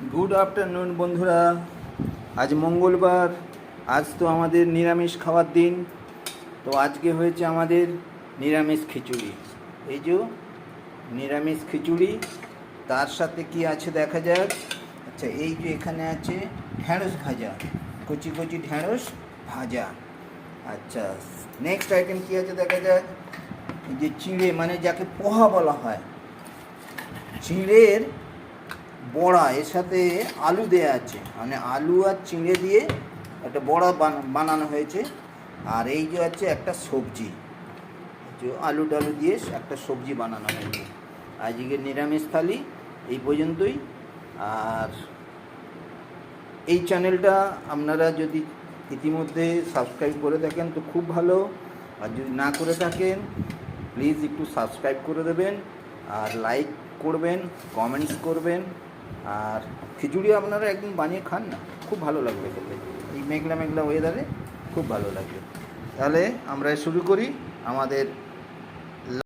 Good afternoon বন্ধুরা। আজ মঙ্গলবার, আজ তো আমাদের নিরামিষ খাওয়ার দিন। তো আজকে হয়েছে আমাদের নিরামিষ খিচুড়ি। এই যে নিরামিষ খিচুড়ি, তার সাথে কি আছে দেখা যাক। আচ্ছা, এই যে এখানে আছে ঢ্যাঁড়স ভাজা, কচি কচি ঢ্যাঁড়স ভাজা। আচ্ছা, নেক্সট আইটেম কি আছে দেখা যাক। এই যে চিঁড়ে, মানে যাকে পোহা বলা হয়, চিঁড়ের বড়া, এর সাথে আলু দেয়া আছে, মানে আলু আর চিঁড়ে দিয়ে একটা বড়া বানানো হয়েছে। আর এই যে আছে একটা সবজি, যে আলু টালু দিয়ে একটা সবজি বানানো হয়েছে। আজকে নিরামিষ থালি এই পর্যন্তই। আর এই চ্যানেলটা আপনারা যদি ইতিমধ্যে সাবস্ক্রাইব করে থাকেন তো খুব ভালো, আর যদি না করে থাকেন প্লিজ একটু সাবস্ক্রাইব করে দেবেন, আর লাইক করবেন, কমেন্টস করবেন। আর খিচুড়ি আপনারা একদিন বানিয়ে খান না, খুব ভালো লাগবে খেতে। এই মেঘলা মেঘলা ওয়েদারে খুব ভালো লাগবে। তাহলে আমরা শুরু করি আমাদের